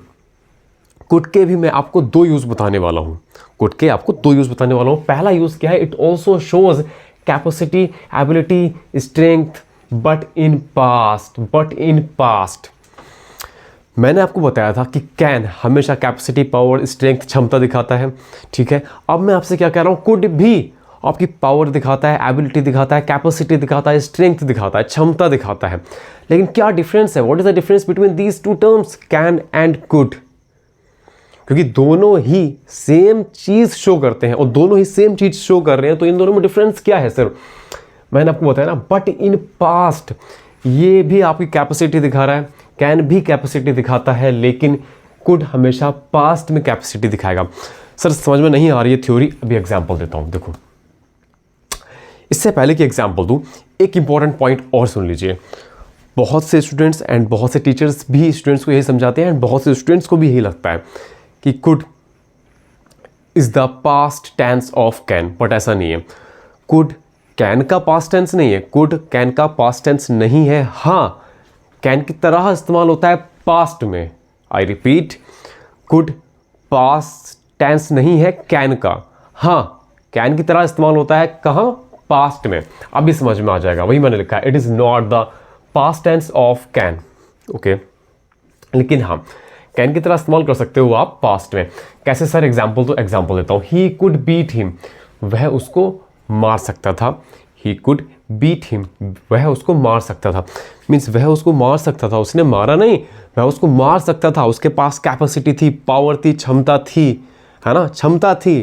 कुड के भी मैं आपको 2 यूज़ बताने वाला हूँ, कुड के आपको 2 यूज़ बताने वाला हूँ। पहला यूज़ क्या है, it also shows capacity, ability, strength but in past. मैंने आपको बताया था कि कैन हमेशा कैपेसिटी, पावर, स्ट्रेंथ, क्षमता दिखाता है, ठीक है। अब मैं आपसे क्या कह रहा हूँ, कुड भी आपकी पावर दिखाता है, एबिलिटी दिखाता है, कैपेसिटी दिखाता है, स्ट्रेंथ दिखाता है, क्षमता दिखाता है। लेकिन क्या डिफरेंस है, what is the difference between these 2 terms, can and could. क्योंकि दोनों ही सेम चीज़ शो करते हैं और दोनों ही सेम चीज़ शो कर रहे हैं, तो इन दोनों में डिफरेंस क्या है सर? मैंने आपको बताया ना, बट इन पास्ट, ये भी आपकी कैपेसिटी दिखा रहा है, कैन भी कैपेसिटी दिखाता है, लेकिन कुड हमेशा पास्ट में कैपेसिटी दिखाएगा। सर समझ में नहीं आ रही है थ्योरी, अभी एग्जाम्पल देता हूँ। देखो, इससे पहले कि एग्जाम्पल दूँ, एक इंपॉर्टेंट पॉइंट और सुन लीजिए। बहुत से स्टूडेंट्स एंड बहुत से टीचर्स भी स्टूडेंट्स को यही समझाते हैं एंड बहुत से स्टूडेंट्स को भी यही लगता है कि could is the past tense of can, but ऐसा नहीं है। कुड कैन का पास्ट टेंस नहीं है, कुड कैन का पास्ट टेंस नहीं है। हाँ, कैन की तरह इस्तेमाल होता है पास्ट में। I repeat, could past tense नहीं है कैन का। हाँ, कैन की तरह इस्तेमाल होता है कहाँ? पास्ट में। अभी समझ में आ जाएगा, वही मैंने लिखा है, it is not the past tense of can. Okay, लेकिन हाँ, कैन की तरह इस्तेमाल कर सकते हो आप पास्ट में। कैसे सर? एग्जाम्पल, तो एग्जाम्पल देता हूँ। ही कुड बीट हिम, वह उसको मार सकता था। ही कुड बीट हिम, वह उसको मार सकता था। मीन्स वह उसको मार सकता था, उसने मारा नहीं, वह उसको मार सकता था। उसके पास कैपेसिटी थी, पावर थी, क्षमता थी, है ना, क्षमता थी,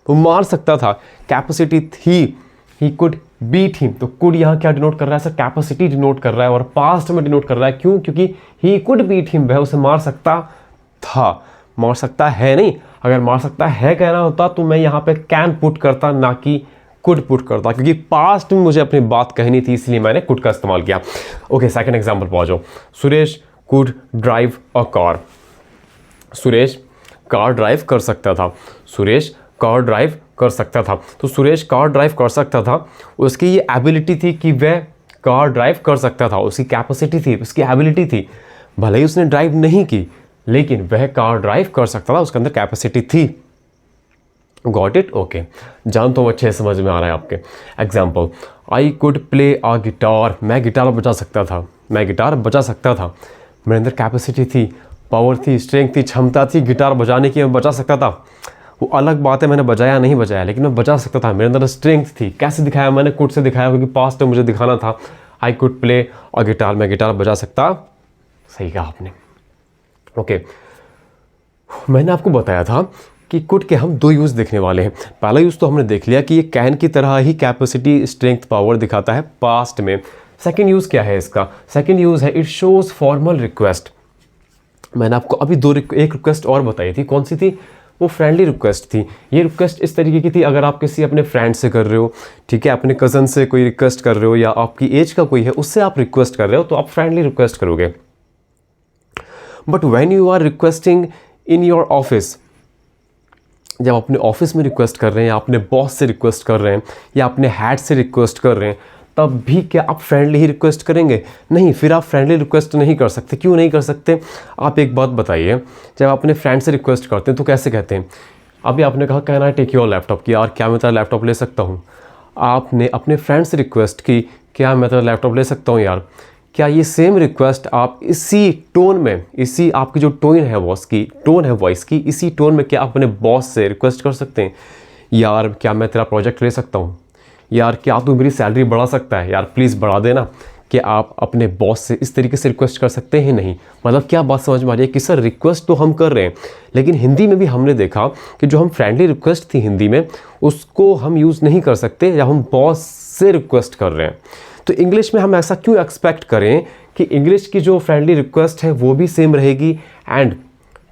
वो मार सकता था, कैपेसिटी थी। ही कुड बीट हिम, तो कुड यहाँ क्या डिनोट कर रहा है सर? कैपेसिटी डिनोट कर रहा है और पास्ट में डिनोट कर रहा है। क्यों? क्योंकि ही कुड बीट हिम, वह उसे मार सकता था, मार सकता है नहीं। अगर मार सकता है कहना होता तो मैं यहाँ पे कैन पुट करता, ना कि कुड पुट करता, क्योंकि पास्ट में मुझे अपनी बात कहनी थी, इसलिए मैंने कुड का इस्तेमाल किया। ओके, सेकंड एग्जांपल पे आ जाओ। Suresh could drive a car. Suresh car drive कर सकता था। सुरेश कार ड्राइव कर सकता था। तो सुरेश कार ड्राइव कर सकता था, उसकी ये एबिलिटी थी कि वह कार ड्राइव कर सकता था, उसकी कैपेसिटी थी, उसकी एबिलिटी थी। भले ही उसने ड्राइव नहीं की, लेकिन वह कार ड्राइव कर सकता था, उसके अंदर कैपेसिटी थी। Got it? ओके, जान तो अच्छे समझ में आ रहा है आपके। Example, I could play a guitar, मैं गिटार बजा सकता था, मैं गिटार बजा सकता था, मेरे अंदर कैपेसिटी थी, पावर थी, स्ट्रेंथ थी, क्षमता थी गिटार बजाने की, मैं बजा सकता था। वो अलग बात है मैंने बजाया नहीं बजाया, लेकिन मैं बजा सकता था, मेरे अंदर स्ट्रेंथ थी। कैसे दिखाया? मैंने कुड से दिखाया, क्योंकि पास्ट में मुझे दिखाना था। आई कुड प्ले और गिटार, मैं गिटार बजा सकता। सही कहा आपने। ओके, मैंने आपको बताया था कि कुड के हम दो यूज़ देखने वाले हैं। पहला यूज़ तो हमने देख लिया कि ये कैन की तरह ही कैपेसिटी, स्ट्रेंथ, पावर दिखाता है पास्ट में। सेकेंड यूज़ क्या है इसका? सेकेंड यूज़ है इट शोज़ फॉर्मल रिक्वेस्ट। मैंने आपको अभी एक रिक्वेस्ट और बताई थी, कौन सी थी? वो फ्रेंडली रिक्वेस्ट थी। ये रिक्वेस्ट इस तरीके की थी, अगर आप किसी अपने फ्रेंड से कर रहे हो, ठीक है, अपने कज़न से कोई रिक्वेस्ट कर रहे हो, या आपकी एज का कोई है उससे आप रिक्वेस्ट कर रहे हो, तो आप फ्रेंडली रिक्वेस्ट करोगे। But when you are requesting in your office, जब अपने ऑफिस में रिक्वेस्ट कर रहे हैं, या अपने बॉस से रिक्वेस्ट कर रहे हैं, या अपने हेड से रिक्वेस्ट कर रहे हैं, तब भी क्या आप फ्रेंडली ही रिक्वेस्ट करेंगे? नहीं, फिर आप फ्रेंडली रिक्वेस्ट नहीं कर सकते। क्यों नहीं कर सकते? आप एक बात बताइए, जब आप अपने फ्रेंड से रिक्वेस्ट करते हैं तो कैसे कहते हैं? अभी आपने कहा can I take your laptop, कि यार क्या मैं तेरा लैपटॉप ले सकता हूँ? आपने अपने फ्रेंड से रिक्वेस्ट की, क्या मैं तेरा लैपटॉप ले सकता हूँ यार? क्या ये सेम रिक्वेस्ट आप इसी टोन में, इसी आपकी जो टोन है वॉइस की, इसी टोन में क्या आप अपने बॉस से रिक्वेस्ट कर सकते हैं? यार क्या मैं तेरा प्रोजेक्ट ले सकता हूँ? यार क्या तू मेरी सैलरी बढ़ा सकता है? यार प्लीज़ बढ़ा देना। कि आप अपने बॉस से इस तरीके से रिक्वेस्ट कर सकते हैं? नहीं। मतलब क्या बात समझ में आ रही है कि सर रिक्वेस्ट तो हम कर रहे हैं, लेकिन हिंदी में भी हमने देखा कि जो हम फ्रेंडली रिक्वेस्ट थी हिंदी में, उसको हम यूज़ नहीं कर सकते, या हम बॉस से रिक्वेस्ट कर रहे हैं। तो इंग्लिश में हम ऐसा क्यों एक्सपेक्ट करें कि इंग्लिश की जो फ्रेंडली रिक्वेस्ट है वो भी सेम रहेगी, एंड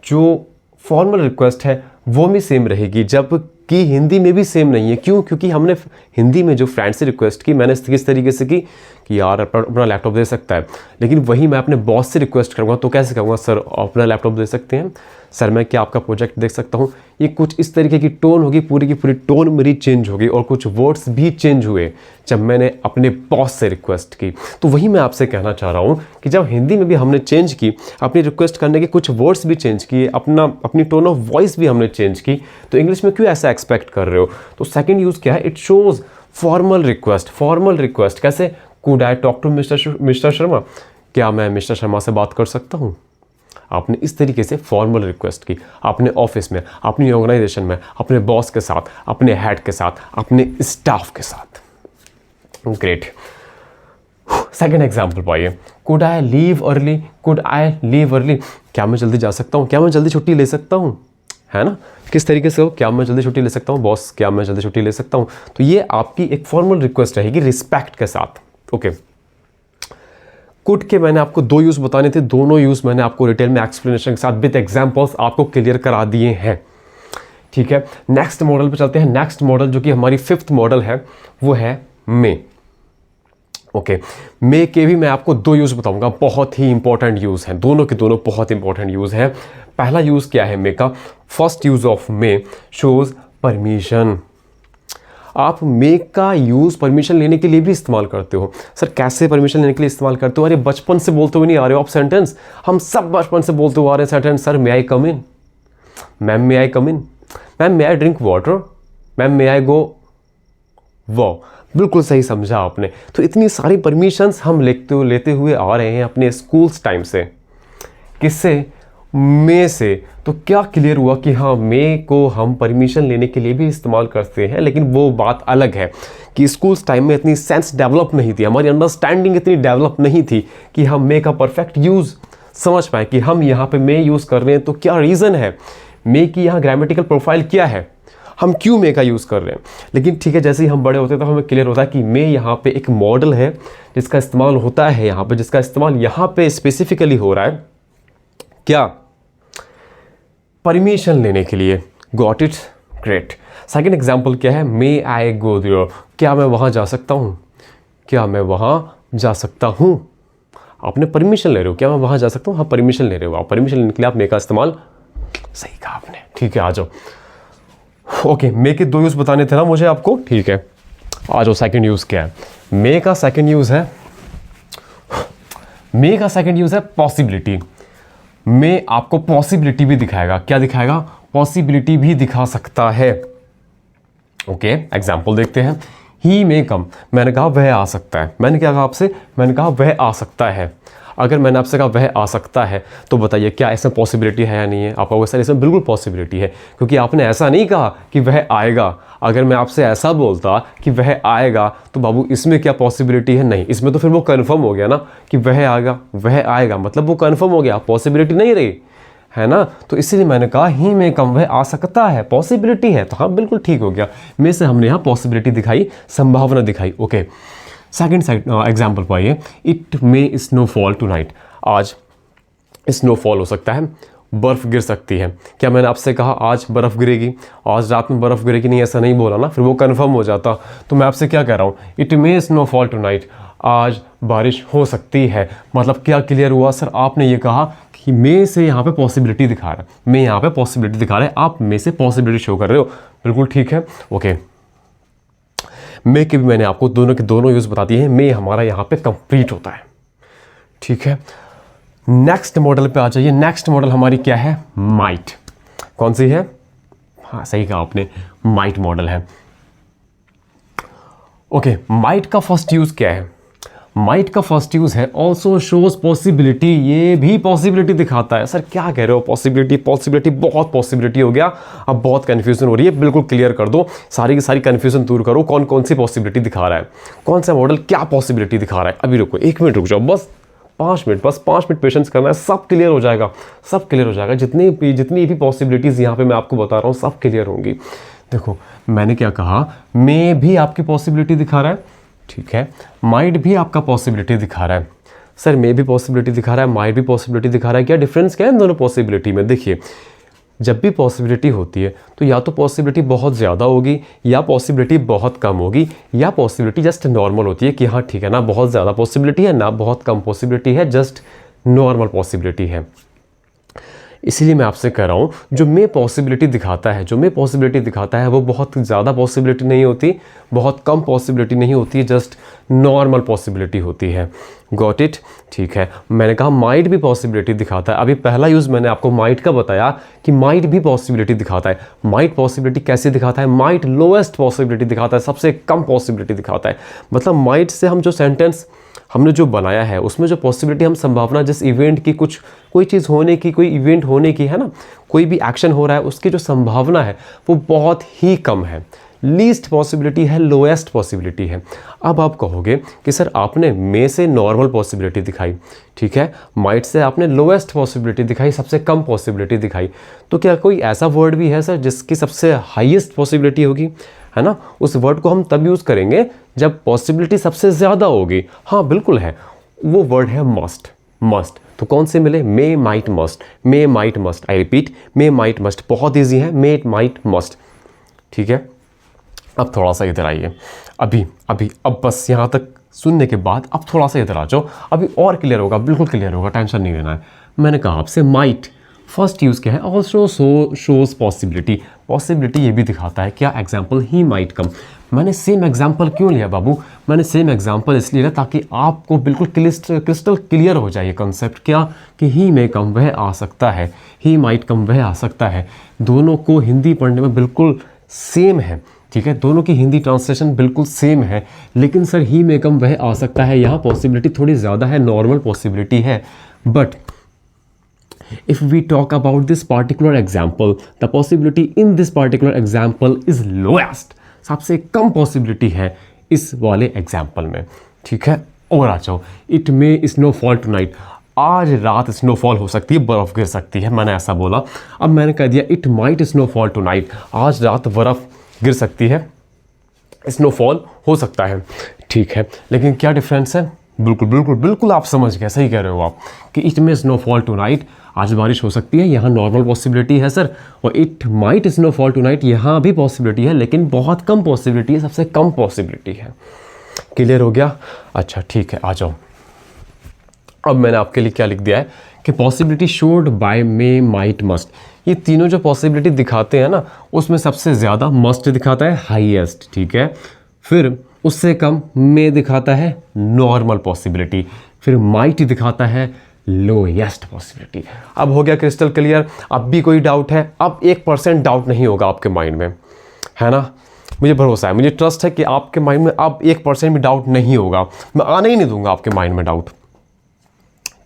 जो फॉर्मल रिक्वेस्ट है वो भी सेम रहेगी, जबकि हिंदी में भी सेम नहीं है? क्यों? क्योंकि हमने हिंदी में जो फ्रेंड से रिक्वेस्ट की, मैंने किस तरीके से की कि यार अपना लैपटॉप दे सकता है, लेकिन वही मैं अपने बॉस से रिक्वेस्ट करूँगा तो कैसे कहूँगा सर अपना लैपटॉप दे सकते हैं, सर मैं क्या आपका प्रोजेक्ट देख सकता हूँ? ये कुछ इस तरीके की टोन होगी, पूरी की पूरी टोन मेरी चेंज होगी, और कुछ वर्ड्स भी चेंज हुए जब मैंने अपने बॉस से रिक्वेस्ट की। तो वही मैं आपसे कहना चाह रहा हूँ कि जब हिंदी में भी हमने चेंज की, अपनी रिक्वेस्ट करने के कुछ वर्ड्स भी चेंज किए, अपनी टोन ऑफ वॉइस भी हमने चेंज की, तो इंग्लिश में क्यों ऐसा एक्सपेक्ट कर रहे हो? तो सेकेंड यूज़ क्या है? It shows formal request. Formal request कैसे? Could I talk to mister Sharma, क्या मैं मिस्टर शर्मा से बात कर सकता हूँ? आपने इस तरीके से फॉर्मल रिक्वेस्ट की अपने ऑफिस में, अपनी ऑर्गेनाइजेशन में, अपने बॉस के साथ, अपने हेड के साथ, अपने स्टाफ के साथ। ग्रेट। सेकेंड एग्जाम्पल पाइए, could I leave early, could I leave early, क्या मैं जल्दी जा सकता हूँ? क्या मैं जल्दी छुट्टी ले सकता हूँ? है ना। किस तरीके से हो, क्या मैं जल्दी छुट्टी ले सकता हूँ बॉस, क्या मैं जल्दी छुट्टी ले सकता हूँ। तो ये आपकी एक फॉर्मल रिक्वेस्ट रहेगी रिस्पेक्ट के साथ। ओके, कुड के मैंने आपको 2 यूज़ बताने थे, दोनों यूज़ मैंने आपको डिटेल में एक्सप्लेनेशन के साथ विद एग्जांपल्स आपको क्लियर करा दिए हैं। ठीक है, नेक्स्ट मॉडल पे चलते हैं। नेक्स्ट मॉडल जो कि हमारी 5th मॉडल है वो है मे। ओके, मे के भी मैं आपको 2 यूज़ बताऊंगा, बहुत ही इंपॉर्टेंट यूज़ हैं, दोनों के दोनों बहुत इंपॉर्टेंट यूज़ हैं। पहला यूज़ क्या है मे का, first use of May shows permission. आप मे का यूज़ परमिशन लेने के लिए भी इस्तेमाल करते हो। सर कैसे परमिशन लेने के लिए इस्तेमाल करते हो? अरे बचपन से बोलते हुए नहीं आ रहे हो आप सेंटेंस, हम सब बचपन से बोलते हुए आ रहे हैं sentence. Sir may I come in, ma'am may I come in, ma'am may I drink water, ma'am may I go. वाह, बिल्कुल सही समझा आपने। तो इतनी सारी परमिशंस हम लेते हुए आ रहे हैं अपने स्कूल्स टाइम से। किससे? मे से। तो क्या क्लियर हुआ कि हाँ, मे को हम परमिशन लेने के लिए भी इस्तेमाल करते हैं, लेकिन वो बात अलग है कि स्कूल्स टाइम में इतनी सेंस डेवलप नहीं थी, हमारी अंडरस्टैंडिंग इतनी डेवलप नहीं थी कि हम मे का परफेक्ट यूज़ समझ पाए कि हम यहाँ पे मे यूज़ कर रहे हैं तो क्या रीज़न है, मे की यहाँ ग्रामेटिकल प्रोफाइल क्या है, हम क्यों मे का यूज़ कर रहे हैं। लेकिन ठीक है, जैसे ही हम बड़े होते हैं तो हमें क्लियर होता है कि मे यहाँ पे एक मॉडल है जिसका इस्तेमाल होता है यहाँ पे, जिसका इस्तेमाल यहाँ पे स्पेसिफिकली हो रहा है क्या, परमिशन लेने के लिए। Got it, great. Second example क्या है, मे आई गो देयर, क्या मैं वहाँ जा सकता हूँ, क्या मैं वहाँ जा सकता हूँ। आपने परमिशन ले रहे हो, क्या मैं वहाँ जा सकता हूँ, हाँ परमिशन ले रहे हो आप, परमिशन लेने के लिए आप मे का इस्तेमाल, सही कहा आपने। ठीक है, आ जाओ। ओके, मे के 2 यूज़ बताने थे ना मुझे आपको, ठीक है आ जाओ। सेकेंड यूज़ क्या है मे का? सेकेंड यूज़ है, मे का सेकेंड यूज़ है पॉसिबिलिटी। मे आपको पॉसिबिलिटी भी दिखाएगा। क्या दिखाएगा? पॉसिबिलिटी भी दिखा सकता है। ओके, एग्जाम्पल देखते हैं। ही मे कम, मैंने कहा वह आ सकता है। मैंने क्या कहा आपसे? मैंने कहा वह आ सकता है। अगर मैंने आपसे कहा वह आ सकता है तो बताइए क्या इसमें पॉसिबिलिटी है या नहीं है? आपका सर इसमें बिल्कुल पॉसिबिलिटी है, क्योंकि आपने ऐसा नहीं कहा कि वह आएगा। अगर मैं आपसे ऐसा बोलता कि वह आएगा तो बाबू इसमें क्या पॉसिबिलिटी है? नहीं, इसमें तो फिर वो कन्फर्म हो गया ना कि वह आएगा, वह आएगा मतलब वो कन्फर्म हो गया, पॉसिबिलिटी नहीं रही, है ना। तो इसीलिए मैंने कहा ही में कम, वह आ सकता है, पॉसिबिलिटी है। तो हाँ बिल्कुल ठीक हो गया, में से हमने यहाँ पॉसिबिलिटी दिखाई, संभावना दिखाई। ओके, सेकेंड एग्जाम्पल पाइए, इट मे स्नोफॉल टुनाइट, आज स्नोफॉल हो सकता है, बर्फ़ गिर सकती है। क्या मैंने आपसे कहा आज बर्फ़ गिरेगी, आज रात में बर्फ़ गिरेगी? नहीं, ऐसा नहीं बोला ना, फिर वो कन्फर्म हो जाता। तो मैं आपसे क्या कह रहा हूँ, इट मे स्नोफॉल टुनाइट, आज बारिश हो सकती है। मतलब क्या क्लियर हुआ सर? आपने ये कहा कि मे से यहाँ पे पॉसिबिलिटी दिखा रहा है, मे यहाँ पे पॉसिबिलिटी दिखा रहा है, आप मे से पॉसिबिलिटी शो कर रहे हो, बिल्कुल ठीक है। ओके, मे के भी मैंने आपको दोनों के दोनों यूज़ बता दिए हैं। मे हमारा यहाँ पे कंप्लीट होता है, ठीक है। नेक्स्ट मॉडल पे आ जाइए। नेक्स्ट मॉडल हमारी क्या है? माइट। कौन सी है? हाँ सही कहा आपने, माइट मॉडल है। ओके, माइट का फर्स्ट यूज़ क्या है? माइट का फर्स्ट यूज़ है ऑल्सो शोज पॉसिबिलिटी, ये भी पॉसिबिलिटी दिखाता है। सर क्या कह रहे हो? पॉसिबिलिटी पॉसिबिलिटी, बहुत पॉसिबिलिटी हो गया, अब बहुत कन्फ्यूजन हो रही है, बिल्कुल क्लियर कर दो, सारी की सारी कन्फ्यूजन दूर करो। कौन कौन सी पॉसिबिलिटी दिखा रहा है, कौन सा मॉडल क्या पॉसिबिलिटी दिखा रहा है? अभी रुको, 1 मिनट रुक जाओ, बस 5 मिनट, बस 5 मिनट पेशेंस करना है, सब क्लियर हो जाएगा, सब क्लियर हो जाएगा। जितनी भी पॉसिबिलिटीज़ यहाँ पे मैं आपको बता रहा हूँ सब क्लियर होंगी। देखो मैंने क्या कहा, मे भी आपकी पॉसिबिलिटी दिखा रहा है, ठीक है, माइट भी आपका पॉसिबिलिटी दिखा रहा है। सर मे भी पॉसिबिलिटी दिखा रहा है, माइट भी पॉसिबिलिटी दिखा रहा है, क्या डिफरेंस क्या है इन दोनों पॉसिबिलिटी में? देखिए, जब भी पॉसिबिलिटी होती है तो या तो पॉसिबिलिटी बहुत ज़्यादा होगी, या पॉसिबिलिटी बहुत कम होगी, या पॉसिबिलिटी जस्ट नॉर्मल होती है कि हाँ ठीक है ना, बहुत ज़्यादा पॉसिबिलिटी है ना बहुत कम पॉसिबिलिटी है, जस्ट नॉर्मल पॉसिबिलिटी है। इसीलिए मैं आपसे कह रहा हूँ, जो मे पॉसिबिलिटी दिखाता है, जो मे पॉसिबिलिटी दिखाता है वो बहुत ज़्यादा पॉसिबिलिटी नहीं होती, बहुत कम पॉसिबिलिटी नहीं होती है, जस्ट नॉर्मल पॉसिबिलिटी होती है। गॉट इट, ठीक है। मैंने कहा माइट भी पॉसिबिलिटी दिखाता है। अभी पहला यूज़ मैंने आपको माइट का बताया कि माइट भी पॉसिबिलिटी दिखाता है। माइट पॉसिबिलिटी कैसे दिखाता है? माइट लोएस्ट पॉसिबिलिटी दिखाता है, सबसे कम पॉसिबिलिटी दिखाता है। मतलब माइट से हम जो सेंटेंस हमने जो बनाया है उसमें जो पॉसिबिलिटी, हम संभावना, जिस इवेंट की, कुछ कोई चीज़ होने की, कोई इवेंट होने की है ना, कोई भी एक्शन हो रहा है, उसकी जो संभावना है वो बहुत ही कम है। लीस्ट पॉसिबिलिटी है, लोएस्ट पॉसिबिलिटी है। अब आप कहोगे कि सर आपने मे से नॉर्मल पॉसिबिलिटी दिखाई, ठीक है, माइट से आपने लोएस्ट पॉसिबिलिटी दिखाई, सबसे कम पॉसिबिलिटी दिखाई, तो क्या कोई ऐसा वर्ड भी है सर जिसकी सबसे हाईएस्ट पॉसिबिलिटी होगी, है ना? उस वर्ड को हम तब यूज़ करेंगे जब पॉसिबिलिटी सबसे ज़्यादा होगी। हाँ बिल्कुल है, वो वर्ड है मस्ट। मस्ट तो कौन से मिले? May, might, must. May, might, must. I repeat, may, might, must. बहुत ईजी है, मे, माइट, मस्ट। ठीक है, अब थोड़ा सा इधर आइए। अब बस यहाँ तक सुनने के बाद अब थोड़ा सा इधर आ जाओ, अभी और क्लियर होगा, बिल्कुल क्लियर होगा, टेंशन नहीं लेना है। मैंने कहा आपसे माइट फर्स्ट यूज़ क्या है? Also shows possibility. पॉसिबिलिटी ये भी दिखाता है क्या? Example he might come. मैंने सेम एग्जाम्पल क्यों लिया बाबू? मैंने सेम एग्जाम्पल इसलिए लिया ताकि आपको बिल्कुल क्रिस्टल क्लियर हो जाए ये कॉन्सेप्ट, क्या कि ही में कम वह आ सकता है, ही माइट कम वह आ सकता है। दोनों को हिंदी पढ़ने में बिल्कुल सेम है, ठीक है, दोनों की हिंदी ट्रांसलेशन बिल्कुल सेम है, लेकिन सर ही में कम वह आ सकता है, यहाँ पॉसिबिलिटी थोड़ी ज़्यादा है, नॉर्मल पॉसिबिलिटी है। But if we talk about this particular example, the possibility in this particular example is lowest। सबसे कम पॉसिबिलिटी है इस वाले एग्जाम्पल में, ठीक है। और आ जाओ, इट मे स्नोफॉल टुनाइट। आज रात स्नोफॉल हो सकती है, बर्फ़ गिर सकती है, मैंने ऐसा बोला। अब मैंने कह दिया इट माइट स्नोफॉल टुनाइट, आज रात बर्फ़ गिर सकती है, स्नोफॉल हो सकता है, ठीक है। लेकिन क्या डिफरेंस है? बिल्कुल बिल्कुल बिल्कुल आप समझ गए, सही कह रहे हो आप कि इट मे स्नोफॉल टुनाइट, आज बारिश हो सकती है, यहाँ नॉर्मल पॉसिबिलिटी है सर। और इट माइट स्नोफॉल टुनाइट, यहाँ भी पॉसिबिलिटी है लेकिन बहुत कम पॉसिबिलिटी है, सबसे कम पॉसिबिलिटी है। क्लियर हो गया? अच्छा ठीक है, आ जाओ। अब मैंने आपके लिए क्या लिख दिया है कि पॉसिबिलिटी शोड बाय मे, माइट, मस्ट। ये तीनों जो पॉसिबिलिटी दिखाते हैं ना, उसमें सबसे ज़्यादा मस्ट दिखाता है, हाईएस्ट, ठीक है। फिर उससे कम मे दिखाता है, नॉर्मल पॉसिबिलिटी। फिर माइट दिखाता है, लोएस्ट पॉसिबिलिटी। अब हो गया क्रिस्टल क्लियर? अब भी कोई डाउट है? अब 1% डाउट नहीं होगा आपके माइंड में, है ना? मुझे भरोसा है, मुझे ट्रस्ट है कि आपके माइंड में अब 1% भी डाउट नहीं होगा। मैं आने ही नहीं दूंगा आपके माइंड में डाउट,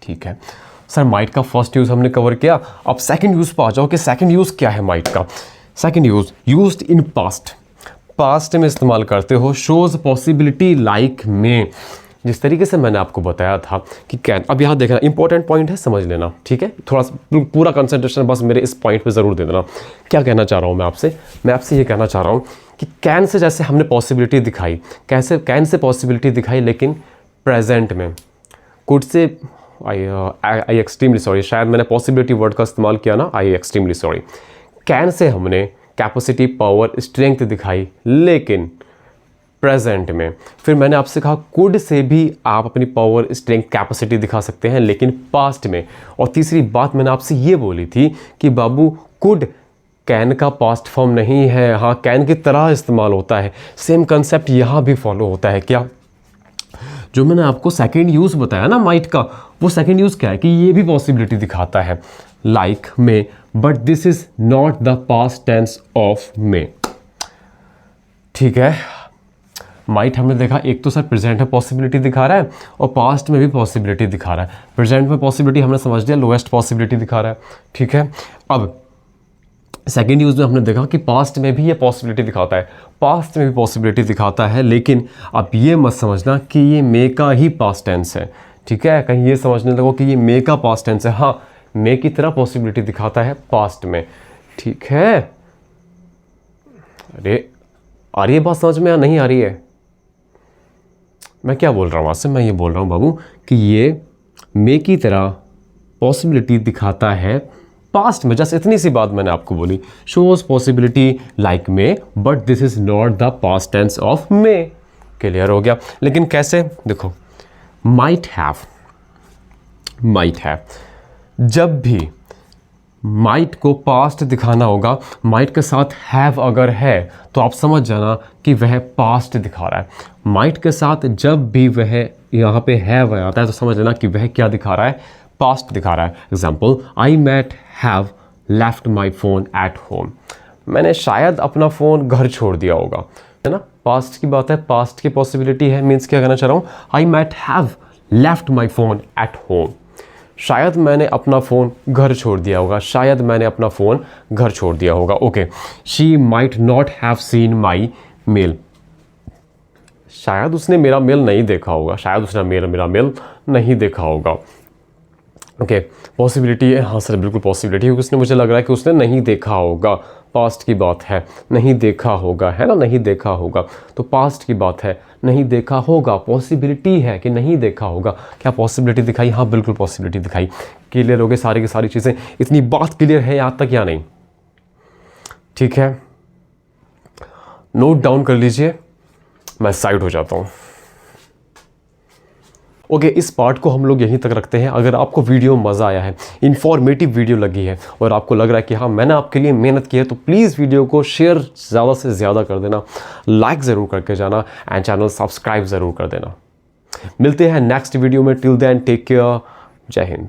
ठीक है। सर माइट का फर्स्ट यूज़ हमने कवर किया, अब सेकंड यूज़ पर आ जाओ कि सेकंड यूज़ क्या है माइट का। Second use, used in past, past में इस्तेमाल करते हो, शोज पॉसिबिलिटी लाइक में। जिस तरीके से मैंने आपको बताया था कि कैन, अब यहाँ देखना इंपॉर्टेंट पॉइंट है, समझ लेना, ठीक है। थोड़ा सा पूरा कंसंट्रेशन बस मेरे इस पॉइंट पे ज़रूर दे देना। क्या कहना चाह रहा हूँ मैं आपसे ये कहना चाह रहा हूँ कि कैन से जैसे हमने पॉसिबिलिटी दिखाई, कैसे कैन से पॉसिबिलिटी दिखाई, लेकिन प्रेजेंट में could say I extremely sorry, शायद मैंने पॉसिबिलिटी वर्ड का इस्तेमाल किया ना, आई एक्सट्रीमली सॉरी। कैन से हमने कैपेसिटी, पावर, स्ट्रेंथ दिखाई, लेकिन प्रेजेंट में। फिर मैंने आपसे कहा कुड से भी आप अपनी पावर, स्ट्रेंथ, कैपेसिटी दिखा सकते हैं, लेकिन पास्ट में। और तीसरी बात मैंने आपसे ये बोली थी कि बाबू कुड कैन का पास्ट फॉर्म नहीं है, हाँ कैन की तरह इस्तेमाल होता है। सेम कंसेप्ट यहाँ भी फॉलो होता है। क्या? जो मैंने आपको सेकेंड यूज़ बताया ना माइट का, वो सेकेंड यूज़ क्या है कि ये भी पॉसिबिलिटी दिखाता है, like may, but this is not the past tense of may, ठीक है। माइट हमने देखा, एक तो सर प्रेजेंट में पॉसिबिलिटी दिखा रहा है और पास्ट में भी पॉसिबिलिटी दिखा रहा है। प्रेजेंट में पॉसिबिलिटी हमने समझ लिया, लोएस्ट पॉसिबिलिटी दिखा रहा है, ठीक है। अब सेकेंड यूज़ में हमने देखा कि पास्ट में भी ये पॉसिबिलिटी दिखाता है, पास्ट में भी पॉसिबिलिटी दिखाता है, लेकिन अब ये मत समझना कि ये मे का ही पास्ट टेंस है, ठीक है। कहीं ये समझने लगो कि ये मे का पास्ट टेंस है, हाँ मे की तरह पॉसिबिलिटी दिखाता है पास्ट में, ठीक है। अरे आ रही है बात समझ में या नहीं आ रही है? मैं क्या बोल रहा हूँ आपसे? मैं ये बोल रहा हूँ बाबू कि ये मे की तरह पॉसिबिलिटी दिखाता है पास्ट में। जस्ट इतनी सी बात मैंने आपको बोली, shows possibility like may, but this is not the past tense of may. Clear हो गया? लेकिन कैसे? देखो, माइट हैव, जब भी माइट को पास्ट दिखाना होगा, माइट के साथ हैव अगर है तो आप समझ जाना कि वह पास्ट दिखा रहा है। माइट के साथ जब भी वह यहाँ पे हैव आता है तो समझ लेना कि वह क्या दिखा रहा है, पास्ट दिखा रहा है। Example, I might have left my phone at home, मैंने शायद अपना फ़ोन घर छोड़ दिया होगा, है ना। पास्ट की बात है, पास्ट की पॉसिबिलिटी है, मीन्स क्या कहना चाह रहा हूँ, I might have left my phone at home, शायद मैंने अपना फ़ोन घर छोड़ दिया होगा, शायद मैंने अपना फ़ोन घर छोड़ दिया होगा। Okay, she might not have seen my mail, शायद उसने मेरा मेल नहीं देखा होगा, शायद उसने मेरा मेल नहीं देखा होगा। ओके, पॉसिबिलिटी है, हाँ सर बिल्कुल पॉसिबिलिटी है, क्योंकि उसने, मुझे लग रहा है कि उसने नहीं देखा होगा, पास्ट की बात है, नहीं देखा होगा, है ना, नहीं देखा होगा, तो पास्ट की बात है, नहीं देखा होगा, पॉसिबिलिटी है कि नहीं देखा होगा। क्या पॉसिबिलिटी दिखाई? हाँ बिल्कुल पॉसिबिलिटी दिखाई। क्लियर हो गए सारी की सारी चीज़ें? इतनी बात क्लियर है यहाँ तक या नहीं? ठीक है, नोट डाउन कर लीजिए, मैं साइड हो जाता हूँ। ओके, इस पार्ट को हम लोग यहीं तक रखते हैं। अगर आपको वीडियो मज़ा आया है, इन्फॉर्मेटिव वीडियो लगी है और आपको लग रहा है कि हाँ मैंने आपके लिए मेहनत की है, तो प्लीज़ वीडियो को शेयर ज़्यादा से ज़्यादा कर देना, लाइक ज़रूर करके जाना एंड चैनल सब्सक्राइब ज़रूर कर देना। मिलते हैं नेक्स्ट वीडियो में। टिल देन टेक केयर, जय हिंद।